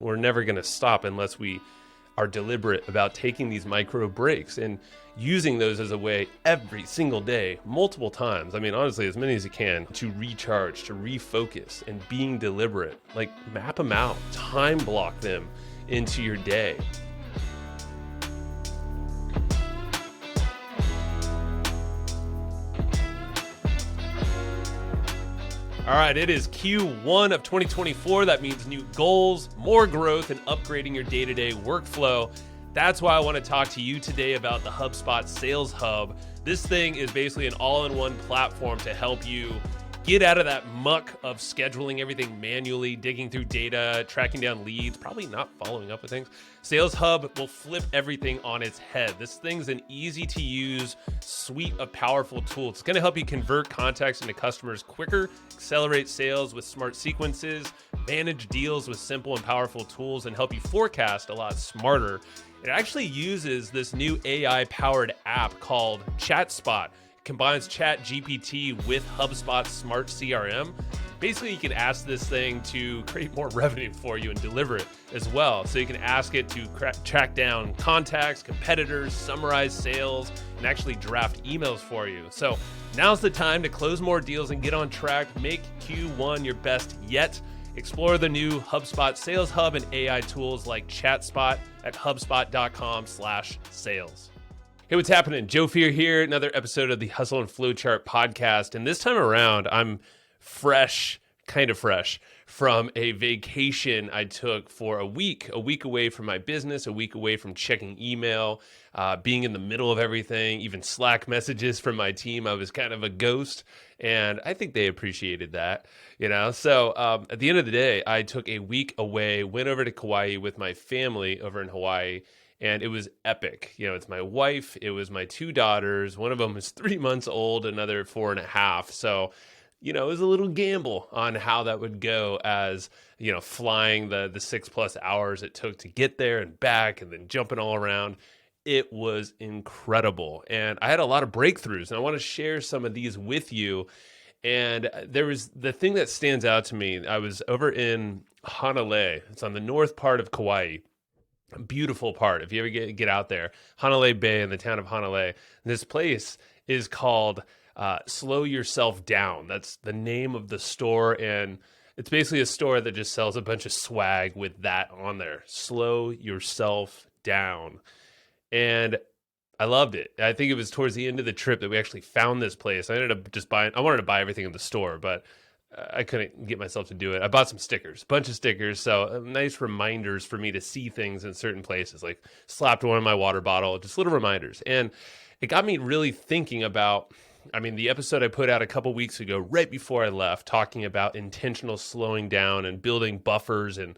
We're never going to stop unless we are deliberate about taking these micro breaks and using those as a way every single day, multiple times. I mean, honestly, as many as you can, to recharge, to refocus, and being deliberate. Like, map them out, time block them into your day. All right, it is Q1 of 2024. That means new goals, more growth, and upgrading your day-to-day workflow. That's why I want to talk to you today about the HubSpot Sales Hub. This thing is basically an all-in-one platform to help you get out of that muck of scheduling everything manually, digging through data, tracking down leads, probably not following up with things. Sales Hub will flip everything on its head. This thing's an easy-to-use suite of powerful tools. It's going to help you convert contacts into customers quicker, accelerate sales with smart sequences, manage deals with simple and powerful tools, and help you forecast a lot smarter. It actually uses this new AI-powered app called ChatSpot. Combines ChatGPT with HubSpot Smart CRM. Basically, you can ask this thing to create more revenue for you and deliver it as well. So you can ask it to track down contacts, competitors, summarize sales, and actually draft emails for you. So now's the time to close more deals and get on track. Make Q1 your best yet. Explore the new HubSpot Sales Hub and AI tools like ChatSpot at hubspot.com/sales. Hey, what's happening? Joe Fier here, another episode of the Hustle and Flowchart podcast. And this time around, I'm kind of fresh from a vacation I took for a week away from my business, a week away from checking email, being in the middle of everything, even Slack messages from my team. I was kind of a ghost, and I think they appreciated that, So at the end of the day, I took a week away, went over to Kauai with my family over in Hawaii, and it was epic. It's my wife, it was my two daughters. One of them is 3 months old, another 4.5. So, it was a little gamble on how that would go as, flying the 6+ hours it took to get there and back and then jumping all around. It was incredible. And I had a lot of breakthroughs, and I want to share some of these with you. And there was the thing that stands out to me. I was over in Hanalei. It's on the north part of Kauai. A beautiful part. If you ever get out there, Hanalei Bay in the town of Hanalei. This place is called Slow Yourself Down. That's the name of the store, and it's basically a store that just sells a bunch of swag with that on there. Slow Yourself Down. And I loved it. I think it was towards the end of the trip that we actually found this place. I ended up just buying, I wanted to buy everything in the store, but I couldn't get myself to do it. I bought some stickers, a bunch of stickers. So nice reminders for me to see things in certain places, like slapped one in my water bottle, just little reminders. And it got me really thinking about, the episode I put out a couple weeks ago, right before I left, talking about intentional slowing down and building buffers and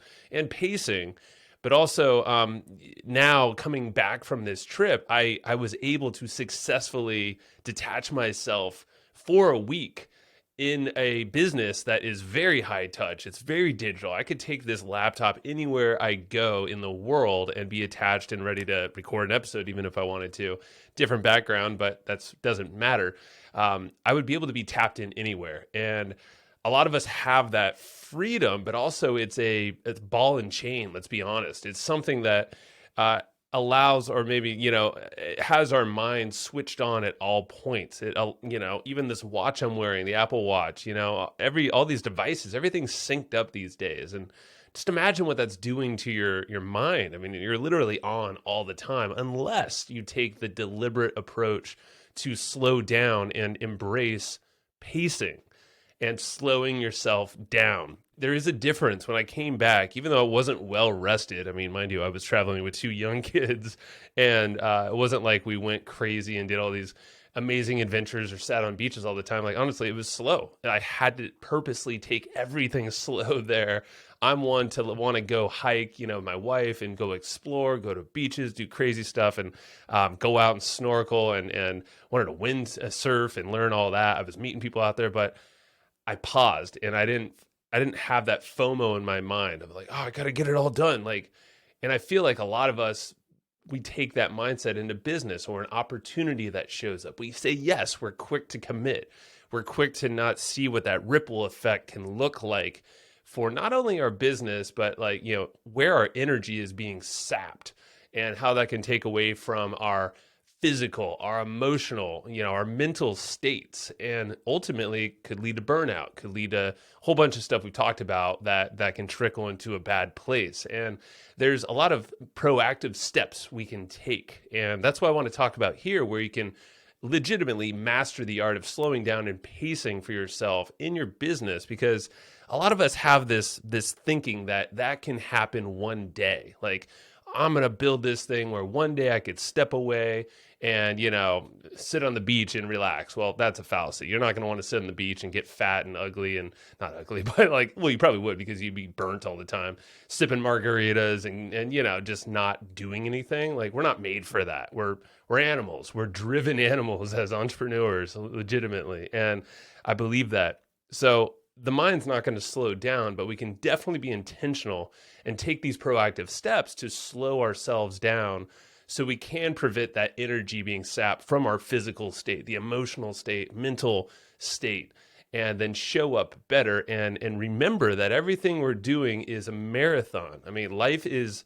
pacing. But also now coming back from this trip, I was able to successfully detach myself for a week in a business that is very high touch. It's very digital. I could take this laptop anywhere I go in the world and be attached and ready to record an episode, even if I wanted to. Different background, but that doesn't matter. I would be able to be tapped in anywhere. And a lot of us have that freedom, but also it's ball and chain, let's be honest. It's something that allows, or maybe, it has our mind switched on at all points. It, even this watch I'm wearing, the Apple Watch, all these devices, everything's synced up these days. And just imagine what that's doing to your mind. You're literally on all the time, unless you take the deliberate approach to slow down and embrace pacing and slowing yourself down. There is a difference. When I came back, even though I wasn't well rested, mind you, I was traveling with 2 young kids, and it wasn't like we went crazy and did all these amazing adventures or sat on beaches all the time. Like, honestly, it was slow. I had to purposely take everything slow there. I'm one to want to go hike, my wife, and go explore, go to beaches, do crazy stuff, and go out and snorkel, and wanted to surf and learn all that. I was meeting people out there, but I paused, and I didn't have that FOMO in my mind. I'm like, oh, I got to get it all done. And I feel like a lot of us, we take that mindset into business or an opportunity that shows up. We say yes, we're quick to commit. We're quick to not see what that ripple effect can look like for not only our business, but like, where our energy is being sapped and how that can take away from our physical, our emotional, our mental states, and ultimately could lead to burnout, could lead to a whole bunch of stuff we talked about that can trickle into a bad place. And there's a lot of proactive steps we can take. And that's what I want to talk about here, where you can legitimately master the art of slowing down and pacing for yourself in your business, because a lot of us have this thinking that can happen one day. Like, I'm going to build this thing where one day I could step away and, sit on the beach and relax. Well, that's a fallacy. You're not going to want to sit on the beach and get fat and ugly, and not ugly, but like, well, you probably would, because you'd be burnt all the time, sipping margaritas and just not doing anything. Like, we're not made for that. We're animals. We're driven animals as entrepreneurs, legitimately. And I believe that. So the mind's not going to slow down, but we can definitely be intentional and take these proactive steps to slow ourselves down so we can prevent that energy being sapped from our physical state, the emotional state, mental state, and then show up better and remember that everything we're doing is a marathon. I mean, life it's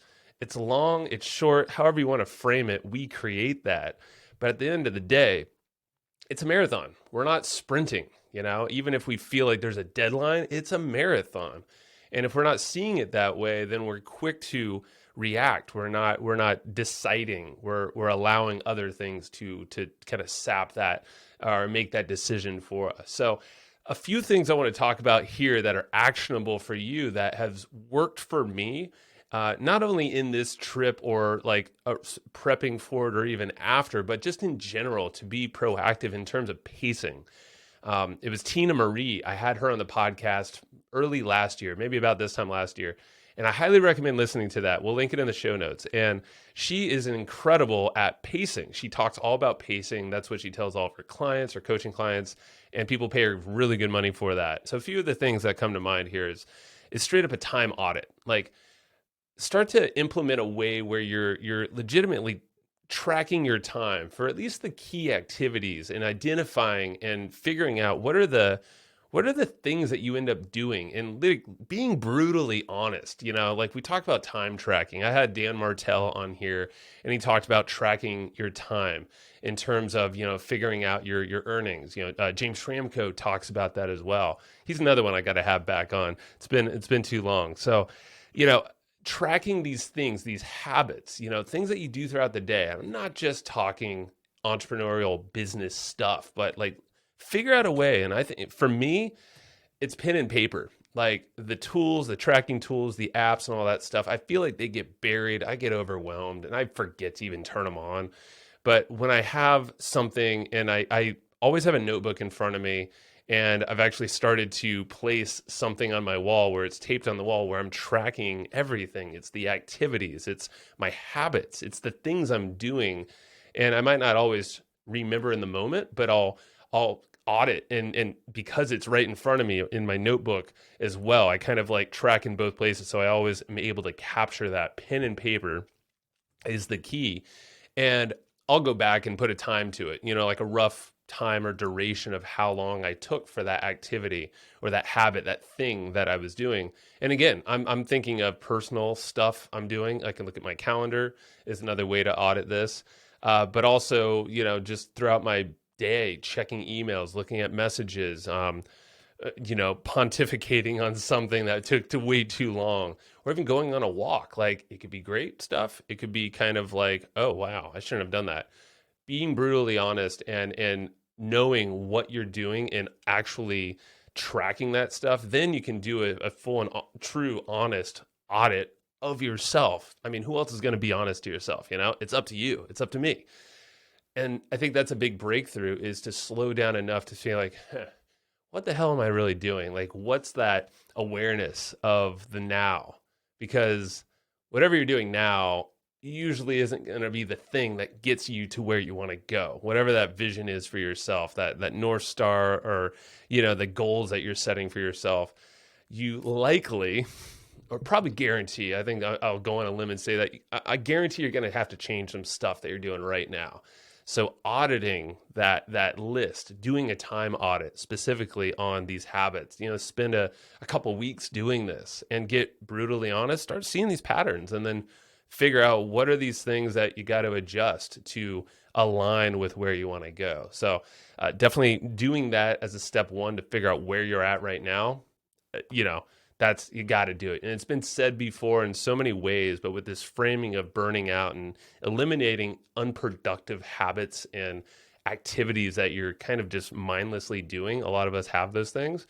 long, it's short, however you want to frame it, we create that. But at the end of the day, it's a marathon. We're not sprinting, even if we feel like there's a deadline, it's a marathon. And if we're not seeing it that way, then we're quick to react. We're not deciding. We're allowing other things to kind of sap that or make that decision for us. So a few things I want to talk about here that are actionable for you that has worked for me, not only in this trip or like prepping for it or even after, but just in general to be proactive in terms of pacing. It was Tina Marie. I had her on the podcast early last year, maybe about this time last year. And I highly recommend listening to that. We'll link it in the show notes. And she is incredible at pacing. She talks all about pacing. That's what she tells all of her clients, her coaching clients, and people pay her really good money for that. So a few of the things that come to mind here is straight up a time audit. Like, start to implement a way where you're legitimately tracking your time for at least the key activities and identifying and figuring out what are the things that you end up doing, and being brutally honest. Like we talked about time tracking. I had Dan Martell on here, and he talked about tracking your time in terms of, figuring out your earnings. James Schramko talks about that as well. He's another one I got to have back on. It's been too long. So, tracking these things, these habits, things that you do throughout the day. I'm not just talking entrepreneurial business stuff, but like figure out a way. And I think for me, it's pen and paper, like the tools, the tracking tools, the apps and all that stuff. I feel like they get buried. I get overwhelmed and I forget to even turn them on. But when I have something, and I always have a notebook in front of me, and I've actually started to place something on my wall where it's taped on the wall where I'm tracking everything. It's the activities, it's my habits, it's the things I'm doing. And I might not always remember in the moment, but I'll audit. And because it's right in front of me in my notebook as well, I kind of like track in both places. So I always am able to capture that. Pen and paper is the key. And I'll go back and put a time to it, like a rough time or duration of how long I took for that activity or that habit, that thing that I was doing. And again, I'm thinking of personal stuff I'm doing. I can look at my calendar is another way to audit this. But also, just throughout my day, checking emails, looking at messages, pontificating on something that took way too long, or even going on a walk. Like, it could be great stuff. It could be kind of like, oh, wow, I shouldn't have done that. Being brutally honest and knowing what you're doing and actually tracking that stuff, then you can do a full and true honest audit of yourself. I mean, who else is going to be honest to yourself? It's up to you. It's up to me. And I think that's a big breakthrough, is to slow down enough to feel like, what the hell am I really doing? Like, what's that awareness of the now? Because whatever you're doing now usually isn't going to be the thing that gets you to where you want to go. Whatever that vision is for yourself, that North Star, or, the goals that you're setting for yourself, you likely, or probably guarantee, I think I'll go on a limb and say that I guarantee you're going to have to change some stuff that you're doing right now. So auditing that list, doing a time audit specifically on these habits, spend a couple weeks doing this and get brutally honest, start seeing these patterns, and then figure out what are these things that you got to adjust to align with where you want to go. So definitely doing that as a step one to figure out where you're at right now. You got to do it. And it's been said before in so many ways, but with this framing of burning out and eliminating unproductive habits and activities that you're kind of just mindlessly doing. A lot of us have those things.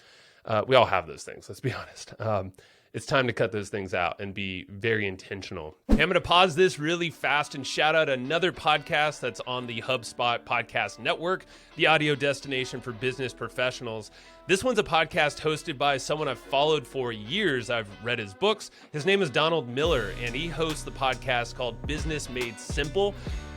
We all have those things, let's be honest. It's time to cut those things out and be very intentional. Okay, I'm going to pause this really fast and shout out another podcast that's on the HubSpot podcast network, the audio destination for business professionals. This one's a podcast hosted by someone I've followed for years. I've read his books. His name is Donald Miller, and he hosts the podcast called Business Made Simple.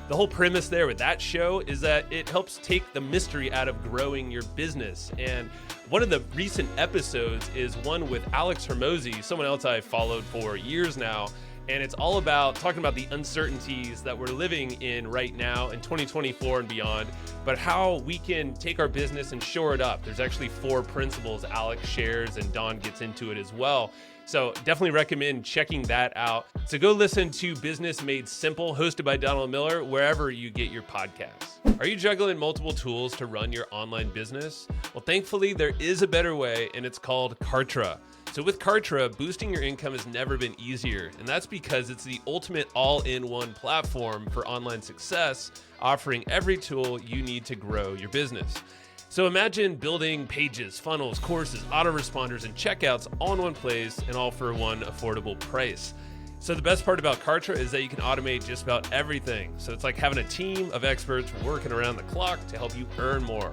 The whole premise there with that show is that it helps take the mystery out of growing your business. And one of the recent episodes is one with Alex Hermosi, someone else I've followed for years now. And it's all about talking about the uncertainties that we're living in right now in 2024 and beyond, but how we can take our business and shore it up. There's actually 4 principles Alex shares, and Don gets into it as well. So definitely recommend checking that out. So go listen to Business Made Simple, hosted by Donald Miller, wherever you get your podcasts. Are you juggling multiple tools to run your online business? Well, thankfully, there is a better way, and it's called Kartra. So with Kartra, boosting your income has never been easier, and that's because it's the ultimate all-in-one platform for online success, offering every tool you need to grow your business. So imagine building pages, funnels, courses, autoresponders, and checkouts all in one place, and all for one affordable price. So the best part about Kartra is that you can automate just about everything. So it's like having a team of experts working around the clock to help you earn more.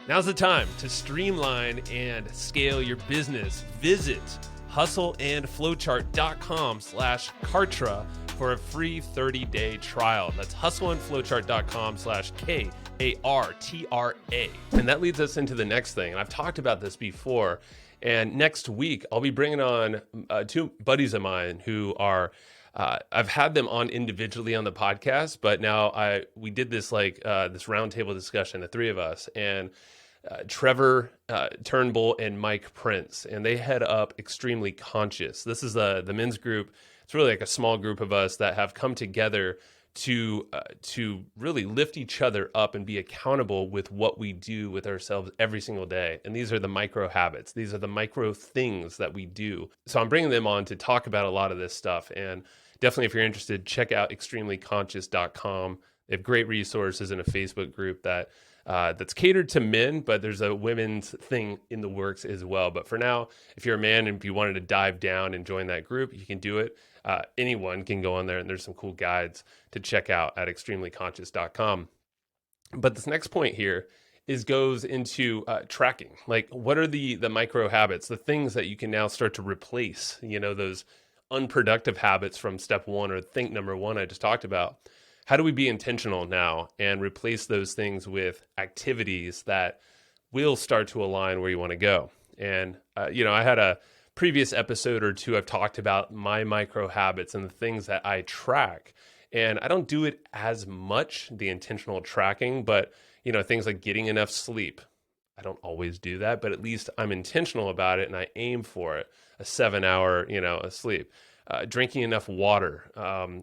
Now's the time to streamline and scale your business. Visit hustleandflowchart.com/Kartra for a free 30-day trial. That's hustleandflowchart.com/KARTRA. And that leads us into the next thing. And I've talked about this before. And next week, I'll be bringing on 2 buddies of mine who are, I've had them on individually on the podcast, but now we did this this roundtable discussion, the 3 of us, and Trevor Turnbull and Mike Prince, and they head up Extremely Conscious. This is the men's group. It's really like a small group of us that have come together to really lift each other up and be accountable with what we do with ourselves every single day. And these are the micro habits. These are the micro things that we do. So I'm bringing them on to talk about a lot of this stuff. And definitely, if you're interested, check out extremelyconscious.com. They have great resources in a Facebook group that's catered to men, but there's a women's thing in the works as well. But for now, if you're a man and if you wanted to dive down and join that group, you can do it. Anyone can go on there, and there's some cool guides to check out at extremelyconscious.com. But this next point here goes into tracking. Like, what are the micro habits, the things that you can now start to replace, those unproductive habits from step 1 or think number 1 I just talked about. How do we be intentional now and replace those things with activities that will start to align where you want to go? And, I had a previous episode or 2, I've talked about my micro habits and the things that I track. And I don't do it as much, the intentional tracking, but, things like getting enough sleep. I don't always do that, but at least I'm intentional about it and I aim for it. A 7-hour, sleep. Drinking enough water,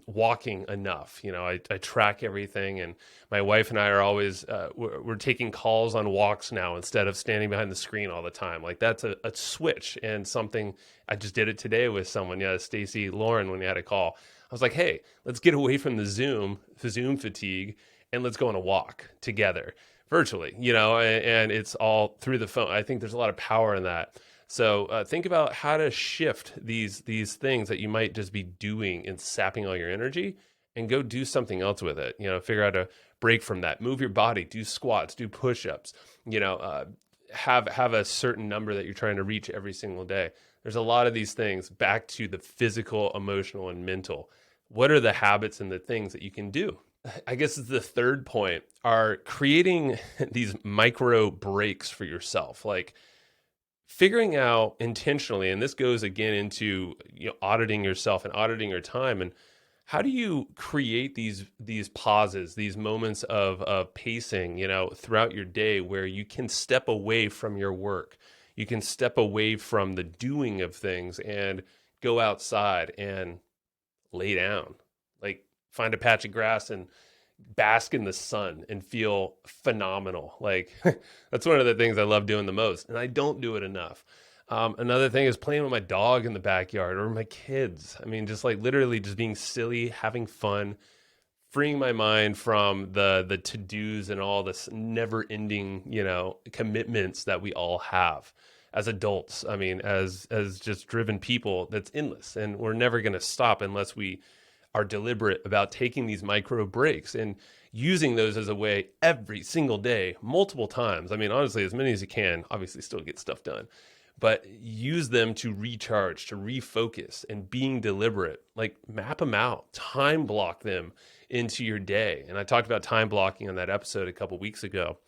walking enough. I track everything, and my wife and I are always, we're taking calls on walks now instead of standing behind the screen all the time. Like, that's a switch, and something, I just did it today with someone, Stacy Lauren, when we had a call. I was like, hey, let's get away from the Zoom fatigue, and let's go on a walk together virtually, and it's all through the phone. I think there's a lot of power in that. So think about how to shift these things that you might just be doing and sapping all your energy, and go do something else with it. Figure out a break from that. Move your body, do squats, do push-ups, have a certain number that you're trying to reach every single day. There's a lot of these things back to the physical, emotional, and mental. What are the habits and the things that you can do? I guess it's the third point, are creating these micro breaks for yourself. Like, figuring out intentionally, and this goes again into auditing yourself and auditing your time, and how do you create these pauses, these moments of pacing, throughout your day where you can step away from your work, you can step away from the doing of things and go outside and lay down, like find a patch of grass and bask in the sun and feel phenomenal. Like that's one of the things I love doing the most, and I don't do it enough. Another thing is playing with my dog in the backyard or my kids. I mean, just like literally just being silly, having fun, freeing my mind from the to-dos and all this never-ending, commitments that we all have as adults. I mean, as just driven people, that's endless, and we're never going to stop unless we are deliberate about taking these micro breaks and using those as a way every single day, multiple times. I mean, honestly, as many as you can, obviously still get stuff done, but use them to recharge, to refocus, and being deliberate, like map them out, time block them into your day. And I talked about time blocking on that episode a couple weeks ago.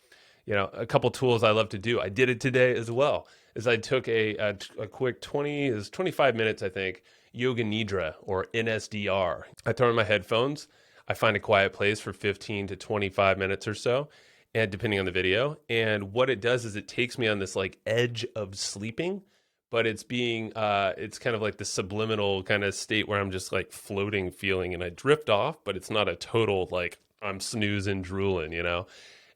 A couple tools I love to do. I did it today as well, is I took a quick 25 minutes, I think, yoga nidra or NSDR. I throw in my headphones. I find a quiet place for 15 to 25 minutes or so, and depending on the video. And what it does is it takes me on this like edge of sleeping, but it's kind of like the subliminal kind of state where I'm just like floating feeling, and I drift off, but it's not a total like I'm snoozing, drooling,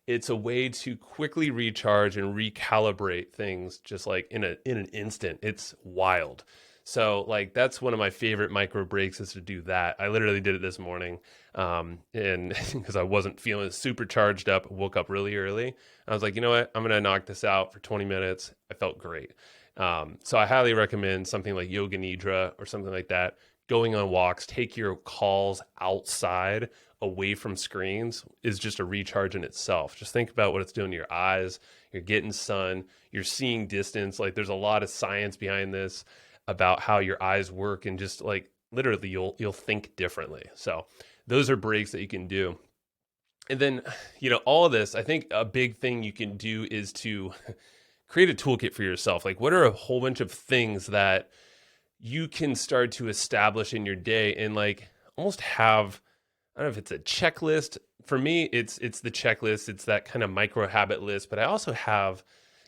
It's a way to quickly recharge and recalibrate things just like in an instant. It's wild. So like that's one of my favorite micro breaks, is to do that. I literally did it this morning, and because I wasn't feeling super charged up, woke up really early. I was like, you know what, I'm gonna knock this out for 20 minutes. I felt great. So I highly recommend something like yoga nidra or something like that. Going on walks, take your calls outside, away from screens, is just a recharge in itself. Just think about what it's doing to your eyes. You're getting sun, you're seeing distance. Like there's a lot of science behind this about how your eyes work, and just like literally you'll think differently. So those are breaks that you can do. And then, all of this, I think a big thing you can do is to create a toolkit for yourself. Like what are a whole bunch of things that you can start to establish in your day, and like almost have, I don't know if it's a checklist. For me, it's the checklist. It's that kind of micro habit list, but I also have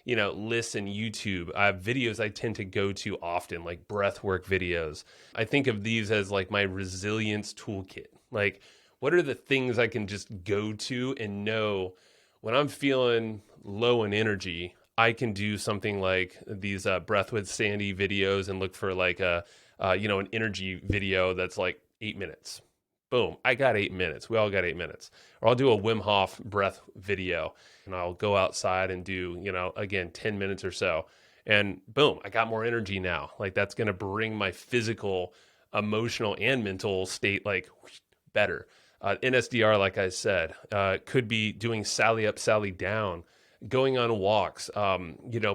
lists in YouTube. I have videos I tend to go to often, like breath work videos. I think of these as like my resilience toolkit. Like, what are the things I can just go to and know when I'm feeling low in energy, I can do something like these breath with Sandy videos and look for like an energy video that's like 8 minutes. Boom, I got 8 minutes. We all got 8 minutes. Or I'll do a Wim Hof breath video, and I'll go outside and do, again, 10 minutes or so. And boom, I got more energy now. Like that's going to bring my physical, emotional, and mental state like better. NSDR, like I said, could be doing Sally up, Sally down, going on walks,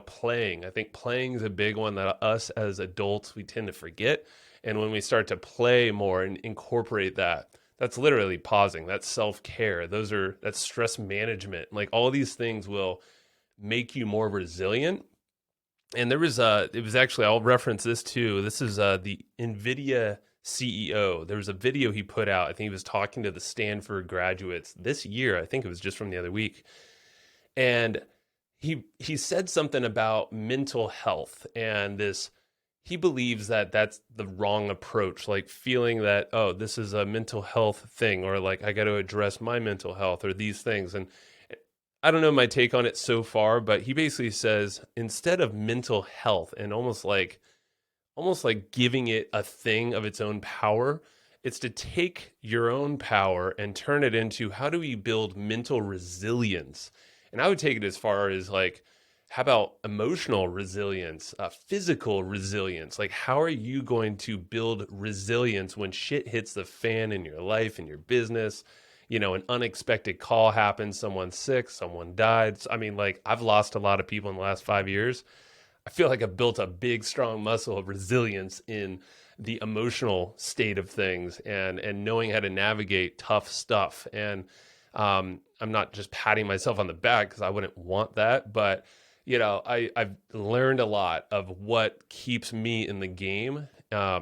playing. I think playing is a big one that us as adults, we tend to forget. And when we start to play more and incorporate that, that's literally pausing. That's self-care. That's stress management. Like all these things will make you more resilient. And it was actually, I'll reference this too. This is the NVIDIA CEO. There was a video he put out. I think he was talking to the Stanford graduates this year. I think it was just from the other week. And he said something about mental health and this. He believes that that's the wrong approach, like feeling that, oh, this is a mental health thing, or like I got to address my mental health or these things. And I don't know my take on it so far, but he basically says instead of mental health and almost like giving it a thing of its own power, it's to take your own power and turn it into how do we build mental resilience? And I would take it as far as like, how about emotional resilience, physical resilience? Like, how are you going to build resilience when shit hits the fan in your life, in your business? An unexpected call happens, someone's sick, someone died. I mean, like, I've lost a lot of people in the last 5 years. I feel like I've built a big, strong muscle of resilience in the emotional state of things and knowing how to navigate tough stuff. And I'm not just patting myself on the back because I wouldn't want that, but I've learned a lot of what keeps me in the game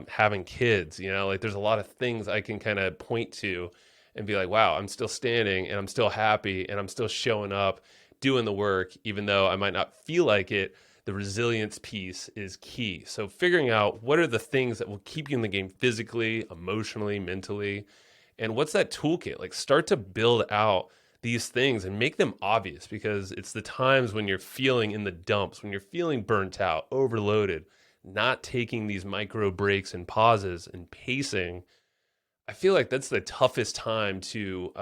having kids, like there's a lot of things I can kind of point to and be like, wow, I'm still standing and I'm still happy and I'm still showing up, doing the work, even though I might not feel like it. The resilience piece is key. So figuring out what are the things that will keep you in the game physically, emotionally, mentally, and what's that toolkit? Like start to build out these things and make them obvious, because it's the times when you're feeling in the dumps, when you're feeling burnt out, overloaded, not taking these micro breaks and pauses and pacing. I feel like that's the toughest time to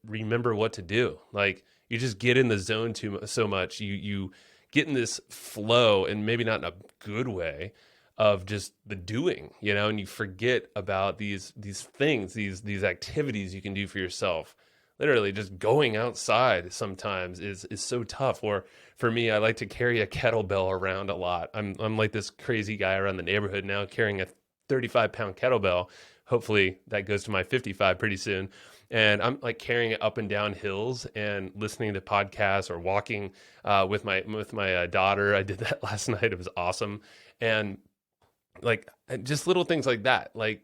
remember what to do. Like you just get in the zone so much. You get in this flow, and maybe not in a good way, of just the doing, and you forget about these things, these activities you can do for yourself. Literally just going outside sometimes is so tough. Or for me, I like to carry a kettlebell around a lot. I'm like this crazy guy around the neighborhood now carrying a 35-pound kettlebell. Hopefully that goes to my 55 pretty soon. And I'm like carrying it up and down hills and listening to podcasts or walking with my daughter. I did that last night. It was awesome. And like just little things like that. Like,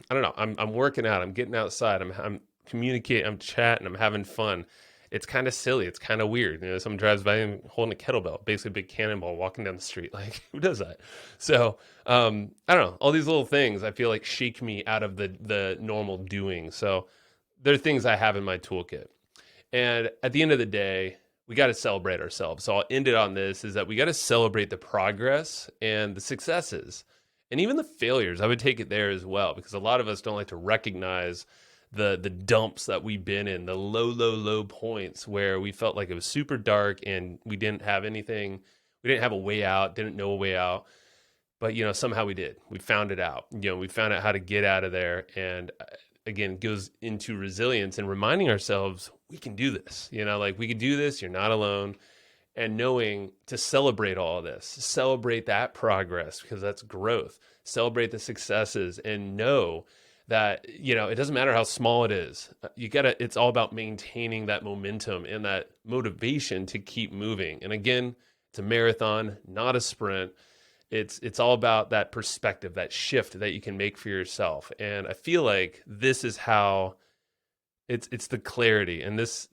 I don't know, I'm working out, I'm getting outside, I'm communicating, I'm chatting, I'm having fun. It's kind of silly. It's kind of weird. Someone drives by and holding a kettlebell, basically a big cannonball, walking down the street. Like, who does that? So, I don't know. All these little things I feel like shake me out of the normal doing. So there are things I have in my toolkit. And at the end of the day, we got to celebrate ourselves. So I'll end it on this, is that we got to celebrate the progress and the successes and even the failures. I would take it there as well, because a lot of us don't like to recognize the dumps that we've been in, the low points where we felt like it was super dark and we didn't have anything. We didn't have a way out, didn't know a way out. But, somehow we did. We found it out. We found out how to get out of there. And again, it goes into resilience and reminding ourselves we can do this. Like we can do this. You're not alone. And knowing to celebrate all of this, celebrate that progress, because that's growth. Celebrate the successes and know that, it doesn't matter how small it is. It's all about maintaining that momentum and that motivation to keep moving. And again, it's a marathon, not a sprint. It's all about that perspective, that shift that you can make for yourself. And I feel like this is how it's the clarity, and it's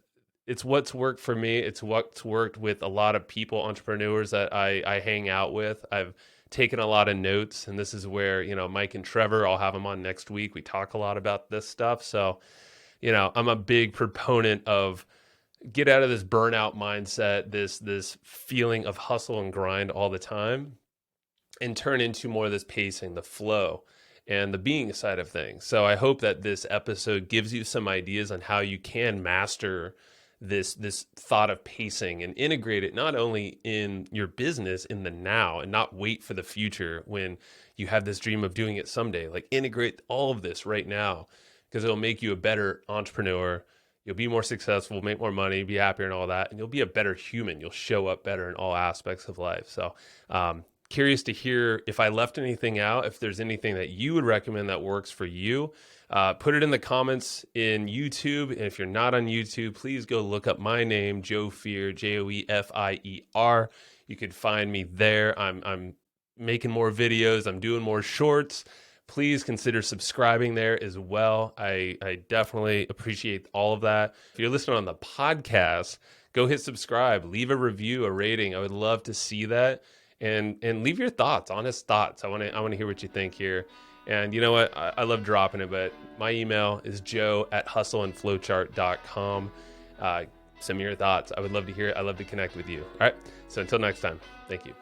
what's worked for me. It's what's worked with a lot of people, entrepreneurs that I hang out with. I've taken a lot of notes, and this is where, Mike and Trevor, I'll have them on next week. We talk a lot about this stuff. So, I'm a big proponent of get out of this burnout mindset, this feeling of hustle and grind all the time, and turn into more of this pacing, the flow, and the being side of things. So I hope that this episode gives you some ideas on how you can master this thought of pacing and integrate it not only in your business in the now, and not wait for the future when you have this dream of doing it someday. Like integrate all of this right now, because it'll make you a better entrepreneur. You'll be more successful, make more money, be happier and all that. And you'll be a better human. You'll show up better in all aspects of life. So, curious to hear if I left anything out, if there's anything that you would recommend that works for you. Put it in the comments in YouTube. And if you're not on YouTube, please go look up my name, Joe Fier, Joefier. You could find me there. I'm making more videos. I'm doing more shorts. Please consider subscribing there as well. I definitely appreciate all of that. If you're listening on the podcast, go hit subscribe, leave a review, a rating. I would love to see that. And leave your thoughts, honest thoughts. I want to hear what you think here. And you know what? I love dropping it, but my email is joe@hustleandflowchart.com. Send me your thoughts. I would love to hear it. I'd love to connect with you. All right. So until next time, thank you.